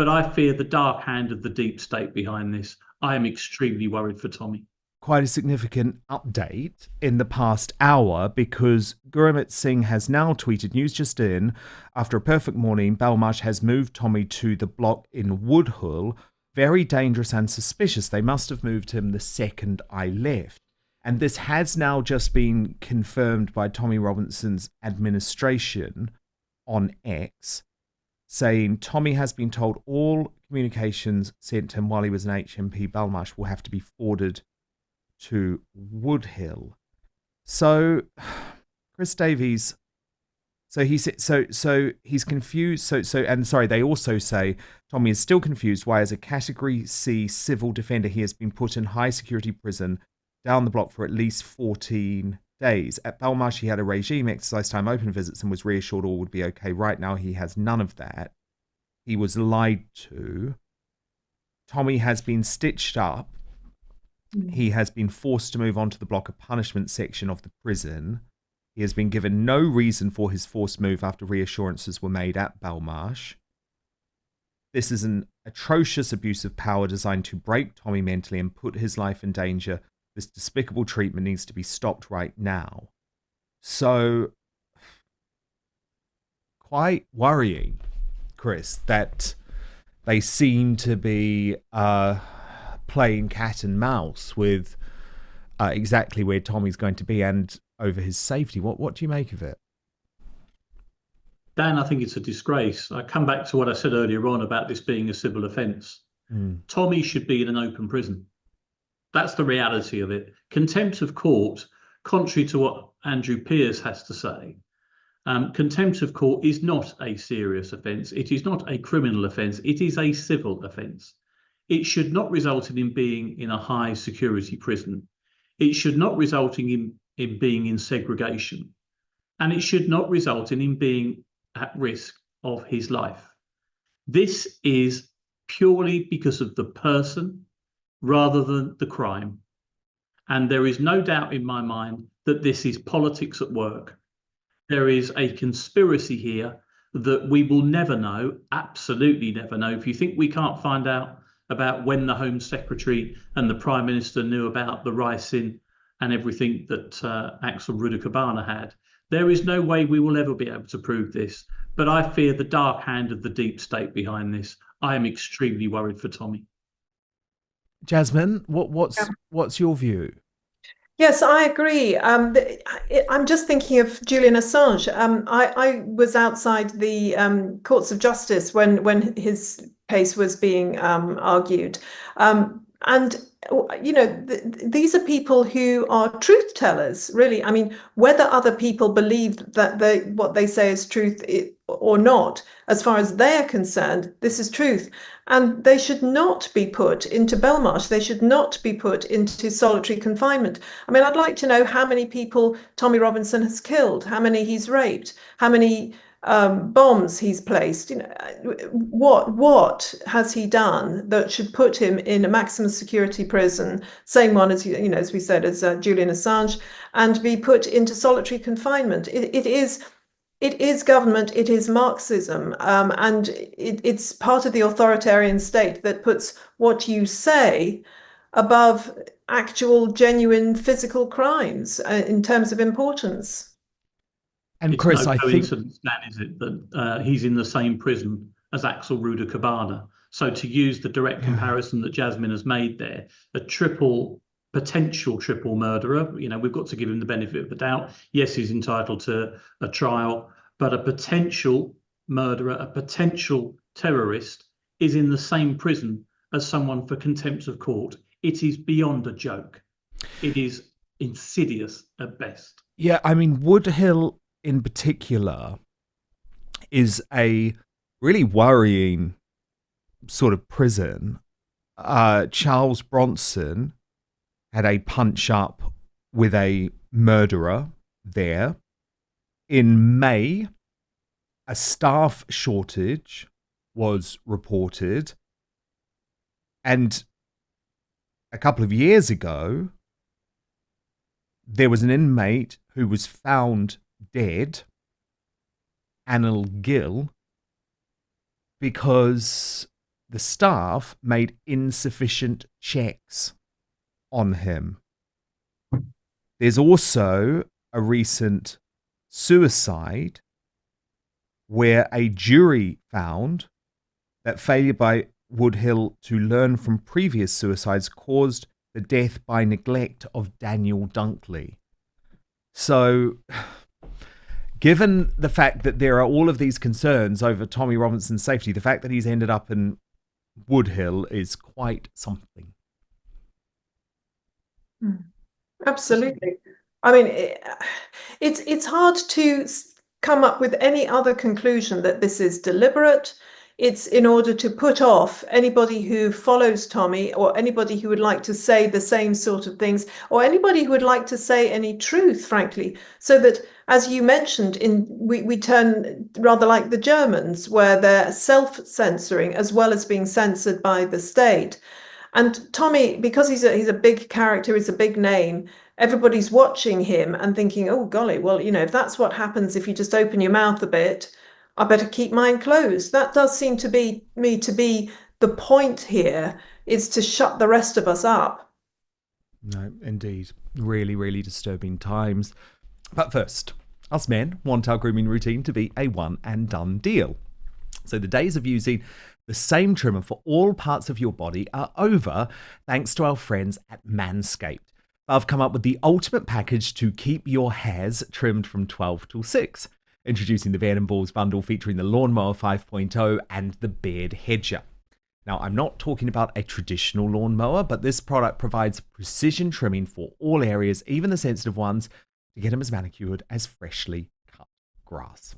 but I fear the dark hand of the deep state behind this. I am extremely worried for Tommy. Quite a significant update in the past hour, because Gurmit Singh has now tweeted, news just in, after a perfect morning, Belmarsh has moved Tommy to the block in Woodhill. Very dangerous and suspicious. They must have moved him the second I left. And this has now just been confirmed by Tommy Robinson's administration on X, saying Tommy has been told all communications sent to him while he was in HMP Belmarsh will have to be forwarded to Woodhill. So Chris Davies, so he's confused. They also say Tommy is still confused why, as a Category C civil defender, he has been put in high security prison down the block for at least 14 days. At Belmarsh, he had a regime, exercise time, open visits, and was reassured all would be okay. Right now, he has none of that. He was lied to. Tommy has been stitched up. He has been forced to move on to the block of punishment section of the prison. He has been given no reason for his forced move after reassurances were made at Belmarsh. This is an atrocious abuse of power designed to break Tommy mentally and put his life in danger. This despicable treatment needs to be stopped right now. So, quite worrying, Chris, that they seem to be playing cat and mouse with exactly where Tommy's going to be and over his safety. What do you make of it? Dan, I think it's a disgrace. I come back to what I said earlier on about this being a civil offence. Tommy should be in an open prison. That's the reality of it. Contempt of court, contrary to what Andrew Pearce has to say, contempt of court is not a serious offence. It is not a criminal offence. It is a civil offence. It should not result in him being in a high security prison. It should not result in him being in segregation. And it should not result in him being at risk of his life. This is purely because of the person rather than the crime. And there is no doubt in my mind that this is politics at work. There is a conspiracy here that we will never know, absolutely never know. If you think we can't find out about when the Home Secretary and the Prime Minister knew about the ricin and everything that Axel Rudakabana had, there is no way we will ever be able to prove this. But I fear the dark hand of the deep state behind this. I am extremely worried for Tommy. Jasmine, what's your view? Yes, I agree. I'm just thinking of Julian Assange. I was outside the courts of justice when his case was being argued. And, you know, these are people who are truth tellers, really. I mean, whether other people believe that what they say is truth or not, as far as they're concerned, this is truth. And they should not be put into Belmarsh. They should not be put into solitary confinement. I mean, I'd like to know how many people Tommy Robinson has killed, how many he's raped, how many bombs he's placed. You know, what has he done that should put him in a maximum security prison, same one as as we said, as Julian Assange, and be put into solitary confinement? It is government, it is Marxism, and it's part of the authoritarian state that puts what you say above actual, genuine physical crimes in terms of importance. And it's Chris, no I think, coincidence, Dan, is it, that he's in the same prison as Axel Rudakabana? So to use the direct comparison that Jasmine has made there, a potential triple murderer, we've got to give him the benefit of the doubt. Yes, he's entitled to a trial, but a potential murderer, a potential terrorist is in the same prison as someone for contempt of court. It is beyond a joke. It is insidious at best. Yeah, I mean, Woodhill in particular is a really worrying sort of prison. Charles Bronson had a punch up with a murderer there. In May, a staff shortage was reported. And a couple of years ago, there was an inmate who was found dead, Anil Gill, because the staff made insufficient checks on him. There's also a recent suicide where a jury found that failure by Woodhill to learn from previous suicides caused the death by neglect of Daniel Dunkley. So, given the fact that there are all of these concerns over Tommy Robinson's safety, the fact that he's ended up in Woodhill is quite something. Absolutely. I mean, it's hard to come up with any other conclusion that this is deliberate. It's in order to put off anybody who follows Tommy, or anybody who would like to say the same sort of things, or anybody who would like to say any truth, frankly, so that, as you mentioned, we turn rather like the Germans, where they're self-censoring as well as being censored by the state. And Tommy, because he's a big character, he's a big name, everybody's watching him and thinking, oh, golly, well, you know, if that's what happens if you just open your mouth a bit, I better keep mine closed. That does seem to be the point here, is to shut the rest of us up. No, indeed. Really, really disturbing times. But first, us men want our grooming routine to be a one and done deal. So the days of using the same trimmer for all parts of your body are over, thanks to our friends at Manscaped. I've come up with the ultimate package to keep your hairs trimmed from 12 till 6. Introducing the Beard and Balls bundle featuring the Lawnmower 5.0 and the Beard Hedger. Now, I'm not talking about a traditional lawnmower, but this product provides precision trimming for all areas, even the sensitive ones, to get them as manicured as freshly cut grass.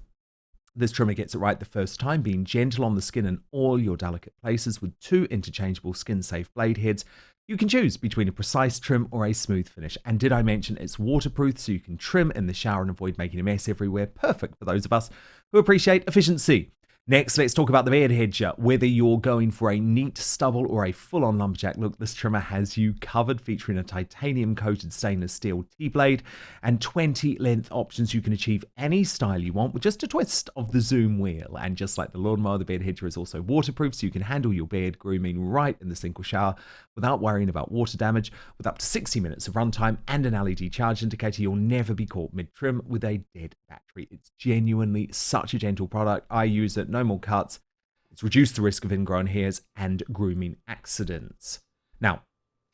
This trimmer gets it right the first time, being gentle on the skin and all your delicate places with 2 interchangeable skin-safe blade heads. You can choose between a precise trim or a smooth finish. And did I mention it's waterproof, so you can trim in the shower and avoid making a mess everywhere. Perfect for those of us who appreciate efficiency. Next, let's talk about the Beard Hedger. Whether you're going for a neat stubble or a full-on lumberjack look, this trimmer has you covered, featuring a titanium-coated stainless steel T-blade and 20 length options. You can achieve any style you want with just a twist of the zoom wheel. And just like the lawnmower, the Beard Hedger is also waterproof, so you can handle your beard grooming right in the sink or shower without worrying about water damage. With up to 60 minutes of runtime and an LED charge indicator, you'll never be caught mid-trim with a dead battery. It's genuinely such a gentle product. I use it. No more cuts. It's reduced the risk of ingrown hairs and grooming accidents. Now,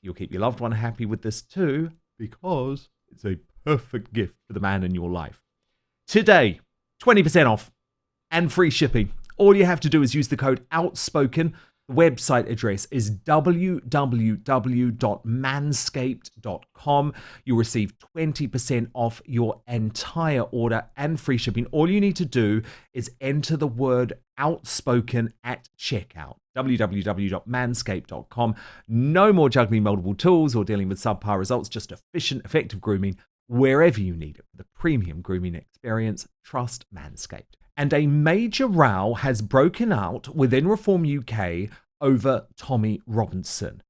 you'll keep your loved one happy with this too, because it's a perfect gift for the man in your life. Today, 20% off and free shipping. All you have to do is use the code Outspoken. The website address is www.manscaped.com. You'll receive 20% off your entire order and free shipping. All you need to do is enter the word Outspoken at checkout. www.manscaped.com. No more juggling multiple tools or dealing with subpar results, just efficient, effective grooming wherever you need it. For the premium grooming experience, trust Manscaped. And a major row has broken out within Reform UK over Tommy Robinson.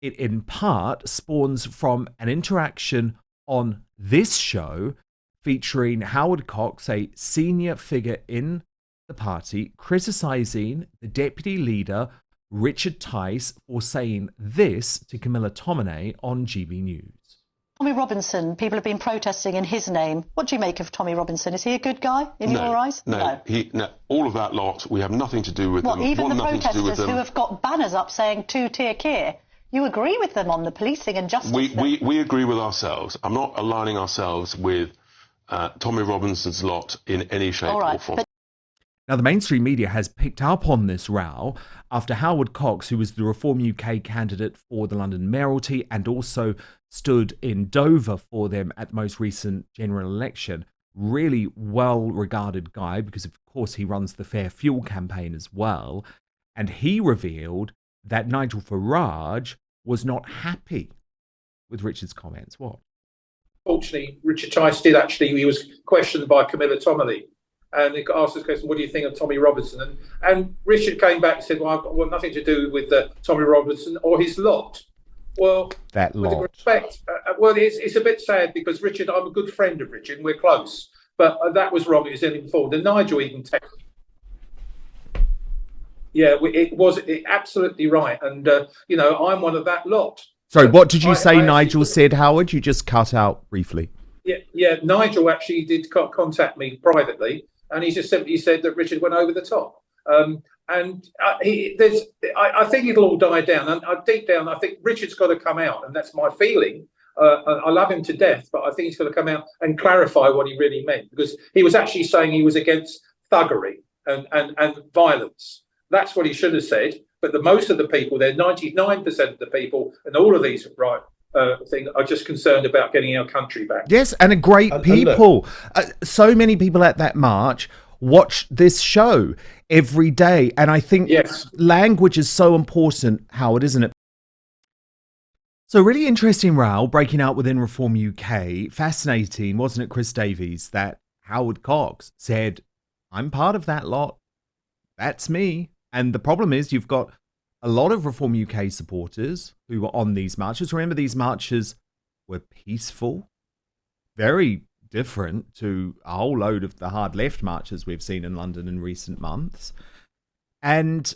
It in part spawns from an interaction on this show featuring Howard Cox, a senior figure in the party, criticising the deputy leader, Richard Tice, for saying this to Camilla Tominey on GB News. Tommy Robinson, people have been protesting in his name. What do you make of Tommy Robinson? Is he a good guy in your eyes? No, all of that lot, we have nothing to do with them. Even the protesters who have got banners up saying two-tier care, you agree with them on the policing and justice? We agree with ourselves. I'm not aligning ourselves with Tommy Robinson's lot in any shape or form. Now, the mainstream media has picked up on this row after Howard Cox, who was the Reform UK candidate for the London mayoralty and also stood in Dover for them at the most recent general election, really well-regarded guy because, of course, he runs the Fair Fuel campaign as well, and he revealed that Nigel Farage was not happy with Richard's comments. What? Fortunately, Richard Tice did actually, he was questioned by Camilla Tominey. And he asked this question, what do you think of Tommy Robinson? And Richard came back and said, well, I've got nothing to do with Tommy Robinson or his lot. Well, that lot. With respect, it's a bit sad because Richard, I'm a good friend of Richard and we're close. But that was wrong. It was in forward. And Nigel even texted. Yeah, absolutely right. And, I'm one of that lot. Sorry, what did you say I Nigel said, Howard? You just cut out briefly. Yeah. Nigel actually did contact me privately, and he just simply said that Richard went over the top. I think it'll all die down. And deep down, I think Richard's got to come out, and that's my feeling. I love him to death, but I think he's got to come out and clarify what he really meant, because he was actually saying he was against thuggery and violence. That's what he should have said. But most of the people there, 99% of the people, and all of these things are just concerned about getting our country back. Yes, and a great people. So many people at that march watch this show every day. And I think language is so important, Howard, isn't it? So really interesting row breaking out within Reform UK. Fascinating, wasn't it, Chris Davies, that Howard Cox said, I'm part of that lot. That's me. And the problem is you've got a lot of Reform UK supporters who were on these marches. Remember, these marches were peaceful, very different to a whole load of the hard left marches we've seen in London in recent months. And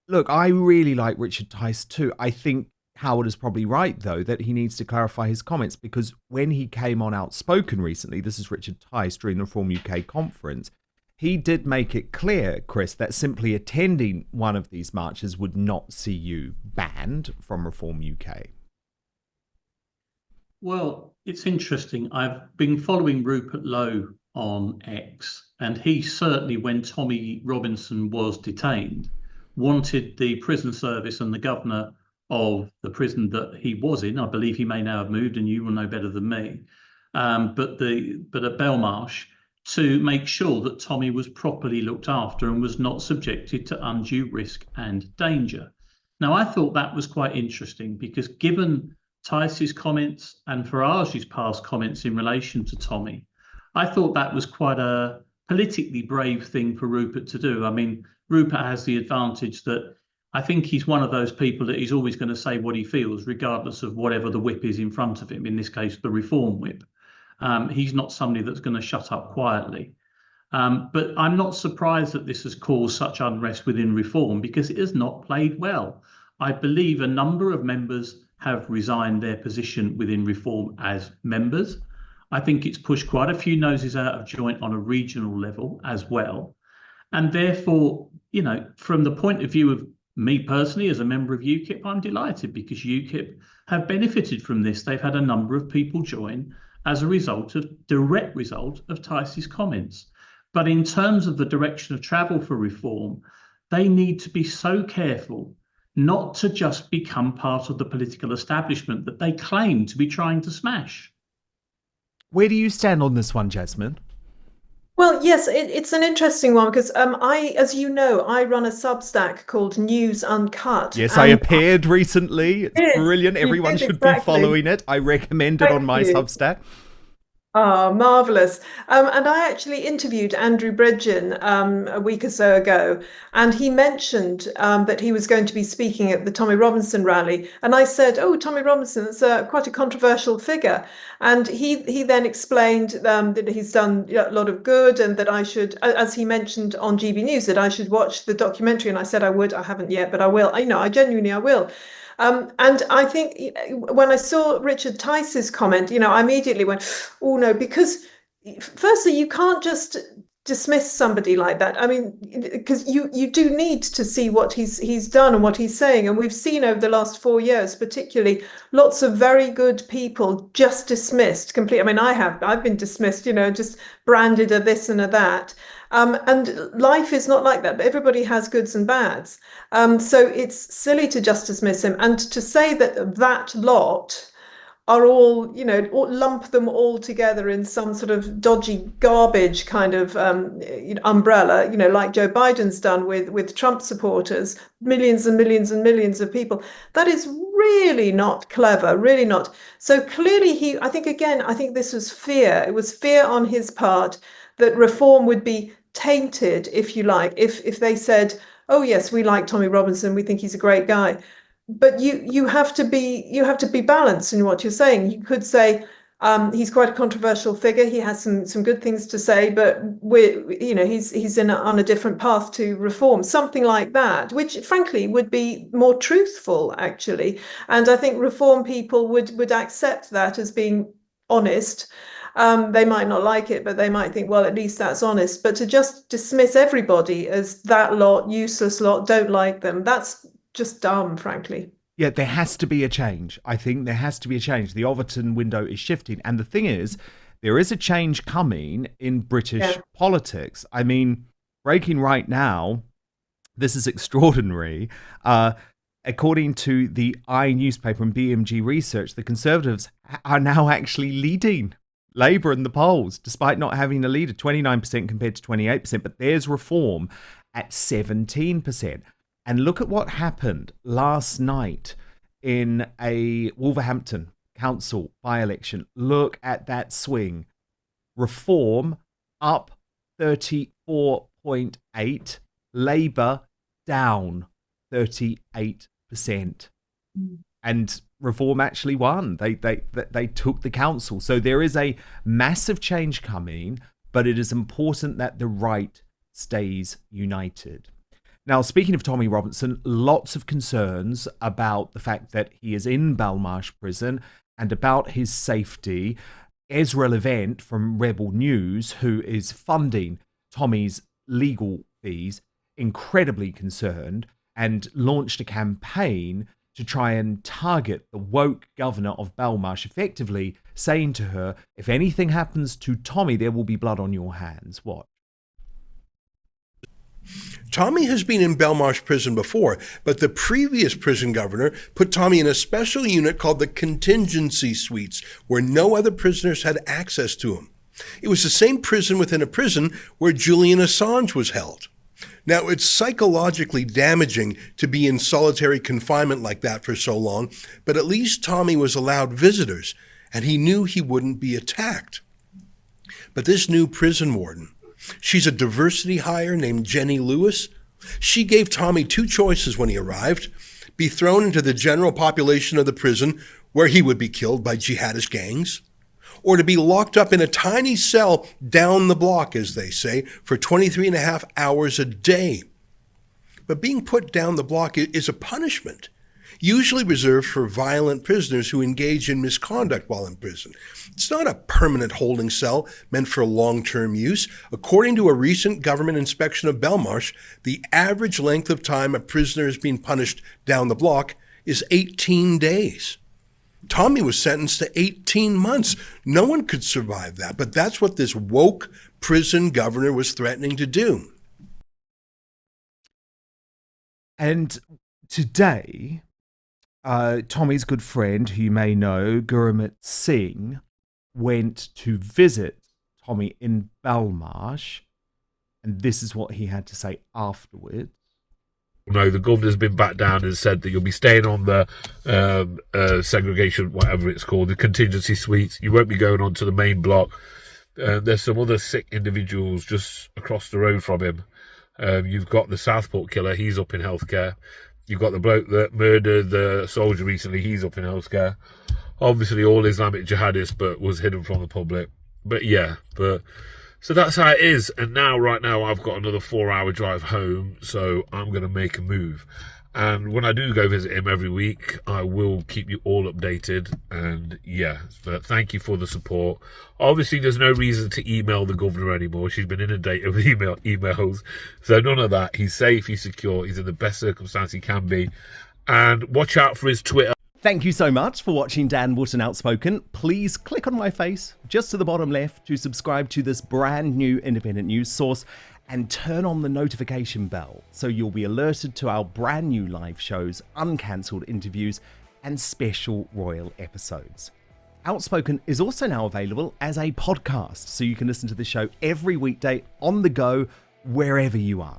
look, I really like Richard Tice too. I think Howard is probably right, though, that he needs to clarify his comments, because when he came on Outspoken recently, this is Richard Tice during the Reform UK conference, he did make it clear, Chris, that simply attending one of these marches would not see you banned from Reform UK. Well, it's interesting. I've been following Rupert Lowe on X, and he certainly, when Tommy Robinson was detained, wanted the prison service and the governor of the prison that he was in, I believe he may now have moved, and you will know better than me, but at Belmarsh, to make sure that Tommy was properly looked after and was not subjected to undue risk and danger. Now, I thought that was quite interesting, because given Tice's comments and Farage's past comments in relation to Tommy, I thought that was quite a politically brave thing for Rupert to do. I mean, Rupert has the advantage that I think he's one of those people that he's always going to say what he feels, regardless of whatever the whip is in front of him, in this case, the reform whip. He's not somebody that's going to shut up quietly. But I'm not surprised that this has caused such unrest within Reform, because it has not played well. I believe a number of members have resigned their position within Reform as members. I think it's pushed quite a few noses out of joint on a regional level as well. And therefore, from the point of view of me personally as a member of UKIP, I'm delighted, because UKIP have benefited from this. They've had a number of people join as a direct result of Tice's comments. But in terms of the direction of travel for Reform, they need to be so careful not to just become part of the political establishment that they claim to be trying to smash. Where do you stand on this one, Jasmine? Well, yes, it's an interesting one, because as you know, I run a Substack called News Uncut. Yes, I appeared recently. It's brilliant. Everyone should be following it. I recommend it on my Substack. Oh, marvellous. And I actually interviewed Andrew Bridgen a week or so ago, and he mentioned that he was going to be speaking at the Tommy Robinson rally. And I said, oh, Tommy Robinson's quite a controversial figure. And he then explained that he's done a lot of good, and that I should, as he mentioned on GB News, that I should watch the documentary. And I said I would. I haven't yet, but I will. I genuinely will. And I think when I saw Richard Tice's comment, I immediately went, oh no, because firstly, you can't just dismiss somebody like that. I mean, because you do need to see what he's done and what he's saying. And we've seen over the last 4 years, particularly, lots of very good people just dismissed completely. I mean, I've been dismissed, just branded a this and a that. And life is not like that, but everybody has goods and bads. So it's silly to just dismiss him, and to say that lot are all, lump them all together in some sort of dodgy garbage kind of umbrella, like Joe Biden's done with Trump supporters, millions and millions and millions of people. That is really not clever, really not. So clearly I think this was fear. It was fear on his part that Reform would be tainted, if you like, if they said, oh yes, we like Tommy Robinson, we think he's a great guy. But you have to be balanced in what you're saying. You could say, He's quite a controversial figure. He has some good things to say, but he's on a different path to reform, something like that, which frankly would be more truthful, actually. And I think reform people would accept that as being honest. They might not like it, but they might think, well, at least that's honest. But to just dismiss everybody as that lot, useless lot, don't like them, that's just dumb, frankly. Yeah, there has to be a change. I think there has to be a change. The Overton window is shifting. And the thing is, there is a change coming in British politics. I mean, breaking right now, this is extraordinary. According to the I newspaper and BMG research, the Conservatives are now actually leading Labour in the polls, despite not having a leader, 29% compared to 28%. But there's Reform at 17%. And look at what happened last night in a Wolverhampton council by-election. Look at that swing. Reform up 34.8, Labour down 38%. And Reform actually won. They took the council. So there is a massive change coming, but it is important that the right stays united. Now, speaking of Tommy Robinson, lots of concerns about the fact that he is in Belmarsh prison and about his safety. Ezra Levent from Rebel News, who is funding Tommy's legal fees, incredibly concerned and launched a campaign to try and target the woke governor of Belmarsh, effectively saying to her, if anything happens to Tommy, there will be blood on your hands. What? Tommy has been in Belmarsh prison before, but the previous prison governor put Tommy in a special unit called the contingency suites, where no other prisoners had access to him. It was the same prison within a prison where Julian Assange was held. Now, it's psychologically damaging to be in solitary confinement like that for so long, but at least Tommy was allowed visitors, and he knew he wouldn't be attacked. But this new prison warden, she's a diversity hire named Jenny Lewis. She gave Tommy two choices when he arrived: be thrown into the general population of the prison, where he would be killed by jihadist gangs, or to be locked up in a tiny cell down the block, as they say, for 23.5 hours a day. But being put down the block is a punishment, usually reserved for violent prisoners who engage in misconduct while in prison. It's not a permanent holding cell meant for long-term use. According to a recent government inspection of Belmarsh, the average length of time a prisoner is being punished down the block is 18 days. Tommy was sentenced to 18 months. No one could survive that, but that's what this woke prison governor was threatening to do. And today, Tommy's good friend, who you may know, Gurmit Singh, went to visit Tommy in Belmarsh, and this is what he had to say afterwards. No, the governor's been back down and said that you'll be staying on the segregation, whatever it's called, the contingency suites. You won't be going on to the main block. There's some other sick individuals just across the road from him. You've got the Southport killer, he's up in healthcare. You've got the bloke that murdered the soldier recently, he's up in healthcare. Obviously all Islamic jihadists, but was hidden from the public. But yeah, so that's how it is. And right now, I've got another 4-hour drive home, so I'm going to make a move. And when I do go visit him every week, I will keep you all updated. And yeah, but thank you for the support. Obviously, there's no reason to email the governor anymore. She's been inundated with emails. So none of that. He's safe, he's secure, he's in the best circumstance he can be. And watch out for his Twitter. Thank you so much for watching Dan Wootton Outspoken. Please click on my face just to the bottom left to subscribe to this brand new independent news source and turn on the notification bell so you'll be alerted to our brand new live shows, uncancelled interviews and special royal episodes. Outspoken is also now available as a podcast, so you can listen to the show every weekday on the go wherever you are.